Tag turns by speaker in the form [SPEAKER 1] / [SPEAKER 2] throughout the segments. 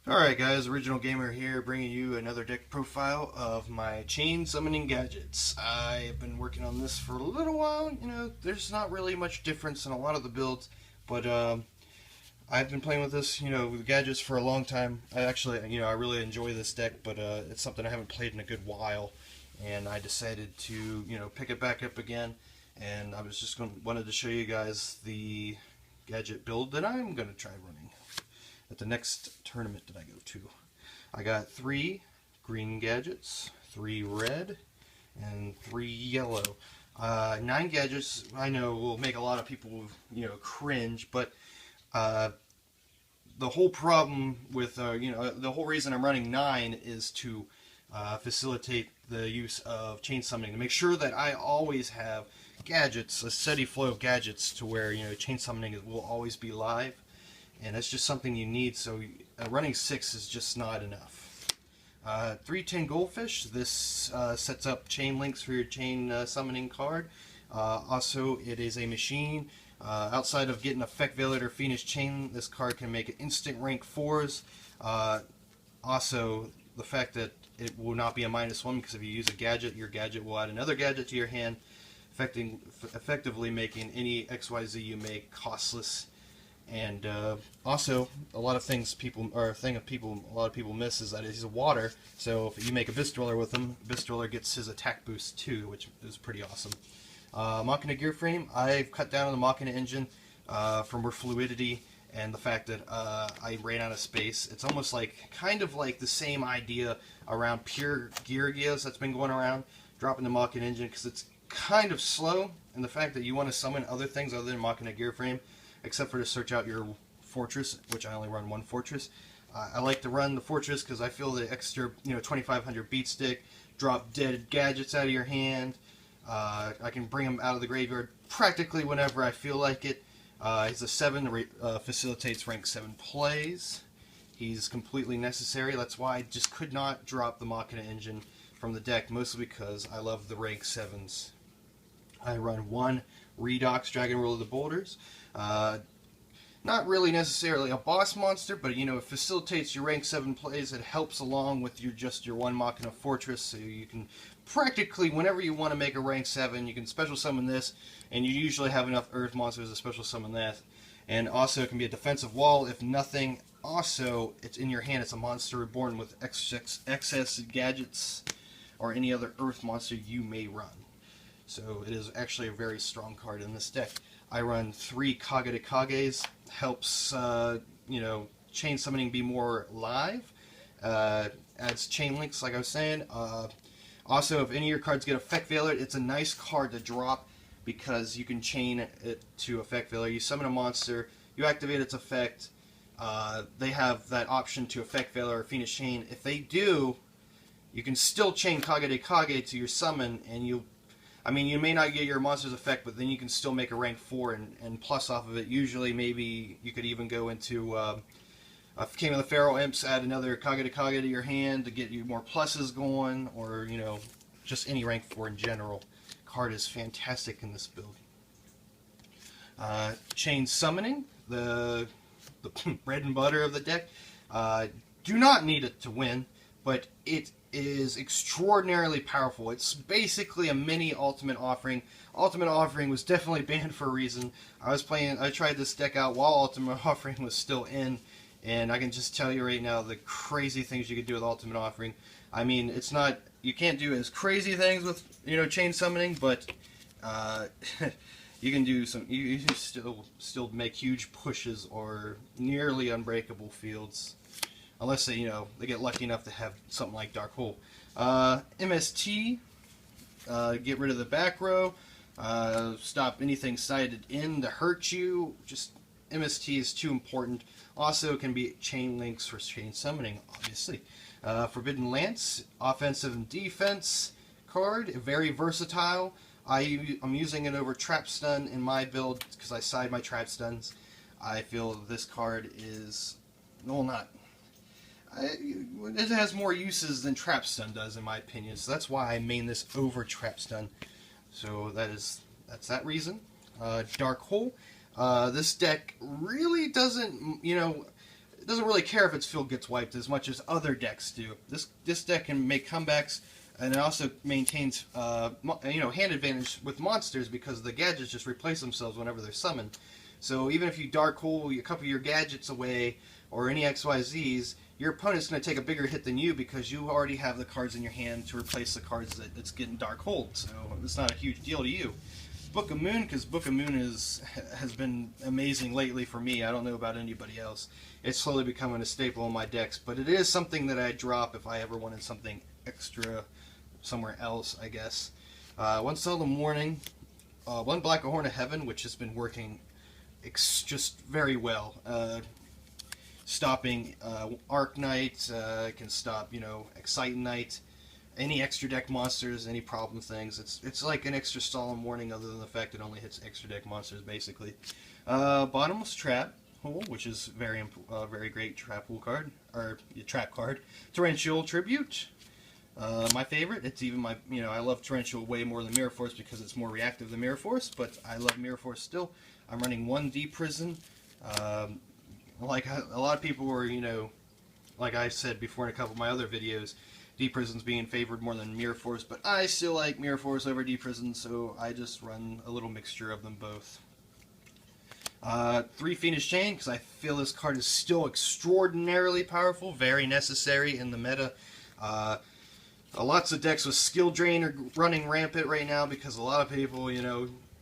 [SPEAKER 1] Alright guys, Original Gamer here, bringing you another deck profile of my chain summoning gadgets. I've been working on this for a little while. There's not really much difference in a lot of the builds, but I've been playing with this, with gadgets for a long time. I really enjoy this deck, but it's something I haven't played in a good while, and I decided to, pick it back up again, and I was just wanted to show you guys the gadget build that I'm going to try running at the next tournament that I go to. I got 3 green gadgets, 3 red, and 3 yellow. 9 gadgets, I know, will make a lot of people, cringe, but the whole problem with, the whole reason I'm running 9 is to facilitate the use of chain summoning, to make sure that I always have gadgets, a steady flow of gadgets, to where, chain summoning will always be live. And that's just something you need, so running 6 is just not enough. 310 Goldfish, this sets up chain links for your chain summoning card. Also, it is a machine. Outside of getting Effect Veiler or Fiendish Chain, this card can make instant rank 4s. Also, the fact that it will not be a -1, because if you use a gadget, your gadget will add another gadget to your hand, effectively making any XYZ you make costless. And also, a lot of people miss is that he's a water. So if you make a Abyss Dweller with him, Abyss Dweller gets his attack boost too, which is pretty awesome. Machina gear frame, I've cut down on the Machina engine for more fluidity and the fact that I ran out of space. It's almost kind of like the same idea around pure gear gears that's been going around, dropping the Machina engine because it's kind of slow, and the fact that you want to summon other things other than Machina gear frame, except for to search out your fortress, which I only run 1 fortress. I like to run the fortress because I feel the extra, 2500 beat stick, drop dead gadgets out of your hand. I can bring them out of the graveyard practically whenever I feel like it. He's a 7, facilitates rank 7 plays. He's completely necessary. That's why I just could not drop the Machina engine from the deck, mostly because I love the rank 7s. I run 1 Redox Dragon Ruler of the Boulders. Not really necessarily a boss monster, but it facilitates your rank 7 plays. It helps along with your 1 Machina Fortress, so you can practically, whenever you want to make a rank 7, you can special summon this, and you usually have enough Earth monsters to special summon that. And also, it can be a defensive wall if nothing. Also, it's in your hand. It's a monster reborn with excess gadgets or any other Earth monster you may run. So it is actually a very strong card in this deck. I run 3 Kage de Kages, helps, chain summoning be more live, adds chain links, like I was saying. Also, if any of your cards get Effect Veiler, it's a nice card to drop because you can chain it to Effect Veiler. You summon a monster, you activate its effect, they have that option to Effect Veiler or Fiendish Chain. If they do, you can still chain Kage de Kage to your summon, and you may not get your monster's effect, but then you can still make a rank 4 and plus off of it. Usually, maybe you could even go into Came of the Feral Imps, add another Kage de Kage to your hand to get you more pluses going, or, just any rank 4 in general. Card is fantastic in this build. Chain Summoning, the bread and butter of the deck. Do not need it to win, but it is extraordinarily powerful. It's basically a mini Ultimate Offering. Ultimate Offering was definitely banned for a reason. I tried this deck out while Ultimate Offering was still in, and I can just tell you right now the crazy things you could do with Ultimate Offering. It's not, you can't do as crazy things with, chain summoning, but you can do some, you still make huge pushes or nearly unbreakable fields. Unless they get lucky enough to have something like Dark Hole. MST, get rid of the back row, stop anything sided in to hurt you. Just MST is too important. Also, can be chain links for chain summoning, obviously. Forbidden Lance, offensive and defense card, very versatile. I'm using it over Trap Stun in my build because I side my Trap Stuns. I feel this card is, well, not. It has more uses than Trap Stun does, in my opinion, so that's why I main this over Trap Stun. So that's that reason. Dark Hole. This deck really doesn't, it doesn't really care if its field gets wiped as much as other decks do. This deck can make comebacks, and it also maintains hand advantage with monsters because the gadgets just replace themselves whenever they're summoned. So even if you Dark Hole a couple of your gadgets away or any XYZs, your opponent's going to take a bigger hit than you because you already have the cards in your hand to replace the cards that it's getting Dark Holed. So it's not a huge deal to you. Book of Moon, because Book of Moon has been amazing lately for me. I don't know about anybody else. It's slowly becoming a staple in my decks, but it is something that I drop if I ever wanted something extra somewhere else, I guess. One Cell of the Morning, one Black Horn of Heaven, which has been working just very well. Stopping Arc Knight, can stop, Excite Knight, any extra deck monsters, any problem things. It's like an extra Solemn Warning, other than the fact it only hits extra deck monsters basically. Bottomless Trap Hole, which is very great trap hole card, or trap card. Torrential Tribute, my favorite. It's even my I love Torrential way more than Mirror Force because it's more reactive than Mirror Force, but I love Mirror Force still. I'm running one Deep Prison. Like a lot of people were, like I said before in a couple of my other videos, Deep Prison's being favored more than Mirror Force, but I still like Mirror Force over Deep Prison, so I just run a little mixture of them both. 3 Fiendish Chain, because I feel this card is still extraordinarily powerful, very necessary in the meta. Lots of decks with Skill Drain are running rampant right now because a lot of people,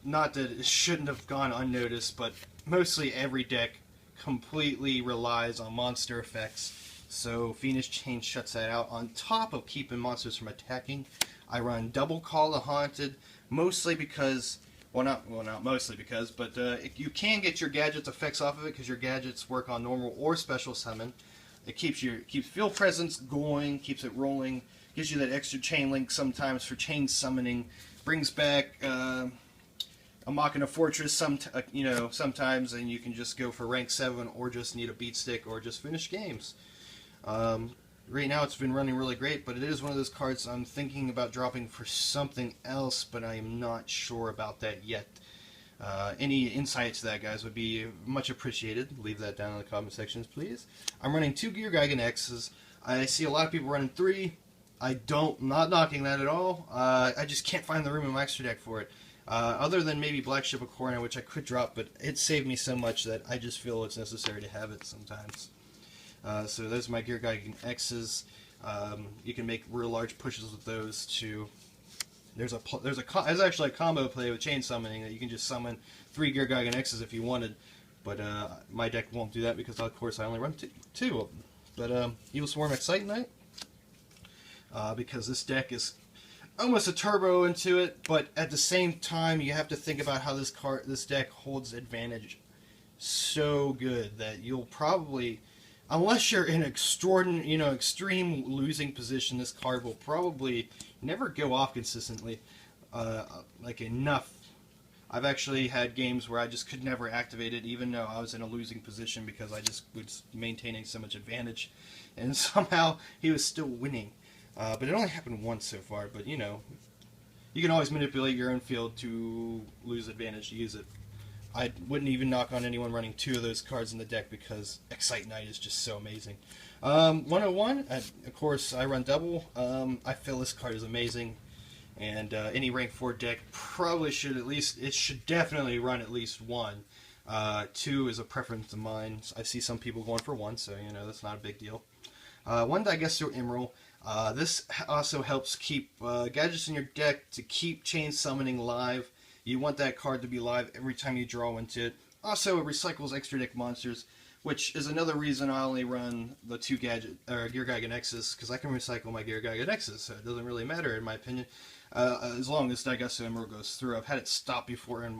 [SPEAKER 1] not that it shouldn't have gone unnoticed, but mostly every deck completely relies on monster effects. So Fiendish Chain shuts that out. On top of keeping monsters from attacking, I run Double Call the Haunted, mostly because, well not mostly because, but you can get your gadgets effects off of it because your gadgets work on normal or special summon. It keeps field presence going, keeps it rolling, gives you that extra chain link sometimes for chain summoning, brings back a Machina Fortress sometimes, and you can just go for rank 7 or just need a beat stick or just finish games. Right now it's been running really great, but it is one of those cards I'm thinking about dropping for something else, but I am not sure about that yet. Any insight to that, guys, would be much appreciated. Leave that down in the comment sections, please. I'm running 2 Gear Gigan X's. I see a lot of people running 3. Not knocking that at all. I just can't find the room in my extra deck for it. Other than maybe Black Ship of Corna, which I could drop, but it saved me so much that I just feel it's necessary to have it sometimes. So those are my Gear Gigan X's. You can make real large pushes with those too. There's actually a combo play with Chain Summoning that you can just summon 3 Gear Gigan X's if you wanted, but my deck won't do that because of course I only run 2 of them. But Evil Swarm Excite Knight, because this deck is almost a turbo into it, but at the same time you have to think about how this deck holds advantage so good that you'll probably, unless you're in extreme losing position, this card will probably never go off consistently, like enough. I've actually had games where I just could never activate it, even though I was in a losing position because I just was maintaining so much advantage, and somehow he was still winning. But it only happened once so far, but you can always manipulate your own field to lose advantage to use it. I wouldn't even knock on anyone running 2 of those cards in the deck because Excite Knight is just so amazing. 101, of course, I run double. I feel this card is amazing, and any rank 4 deck probably should definitely run at least 1. 2 is a preference of mine. I see some people going for 1, so that's not a big deal. 1 Digesto Emerald. This also helps keep gadgets in your deck to keep Chain Summoning live. You want that card to be live every time you draw into it. Also, it recycles extra deck monsters, which is another reason I only run the 2 Gear Gigan X's, because I can recycle my Gear Gigan X's, so it doesn't really matter in my opinion, as long as Digesto Emerald goes through. I've had it stop before in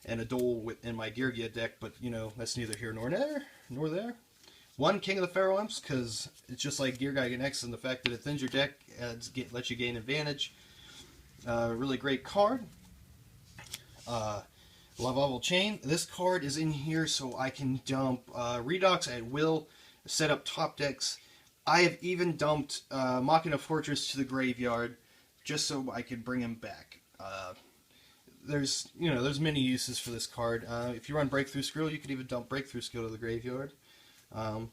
[SPEAKER 1] a duel in my Gear Gia deck, but that's neither here nor there. 1 King of the Pharaoh Imps, because it's just like Gear Gigan X in the fact that it thins your deck, lets you gain advantage. Really great card. Lavable Chain. This card is in here so I can dump Redox at will, set up top decks. I have even dumped Machina Fortress to the graveyard just so I could bring him back. There's many uses for this card. If you run Breakthrough Skill, you could even dump Breakthrough Skill to the graveyard. Um,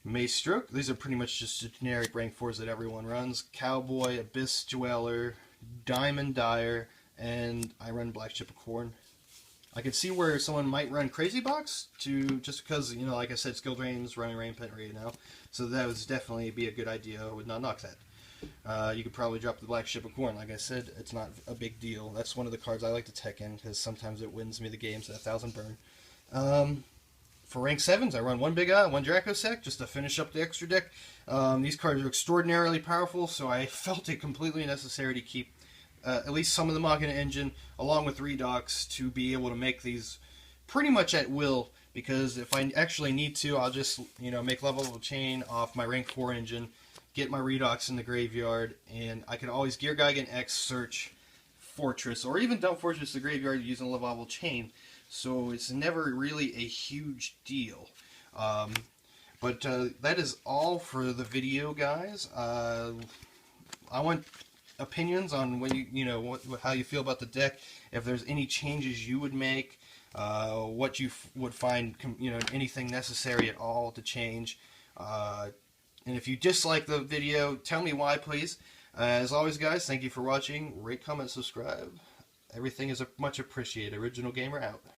[SPEAKER 1] Mace Stroke, these are pretty much just the generic rank 4s that everyone runs. Cowboy, Abyss Dweller, Diamond Dyer, and I run Black Ship of Corn. I could see where someone might run Crazy Box, just because, you know, like I said, Skill Drain's running Rampant right now. So that would definitely be a good idea with not Noxat. You could probably drop the Black Ship of Corn. Like I said, it's not a big deal. That's one of the cards I like to tech in, because sometimes it wins me the games at 1,000 burn. For rank 7s, I run one Big Eye, one Dracossack, just to finish up the extra deck. These cards are extraordinarily powerful, so I felt it completely necessary to keep at least some of the Machina engine, along with Redox, to be able to make these pretty much at will, because if I actually need to, I'll just, you know, make level chain off my rank 4 engine, get my Redox in the graveyard, and I can always Gear Gigan X search Fortress, or even dump Fortress to the graveyard using level chain. So it's never really a huge deal. But that is all for the video, guys. I want opinions on when you know how you feel about the deck. If there's any changes you would make, what you would find, you know, anything necessary at all to change. And if you dislike the video, tell me why, please. As always, guys, thank you for watching. Rate, comment, subscribe. Everything is much appreciated. Original Gamer out.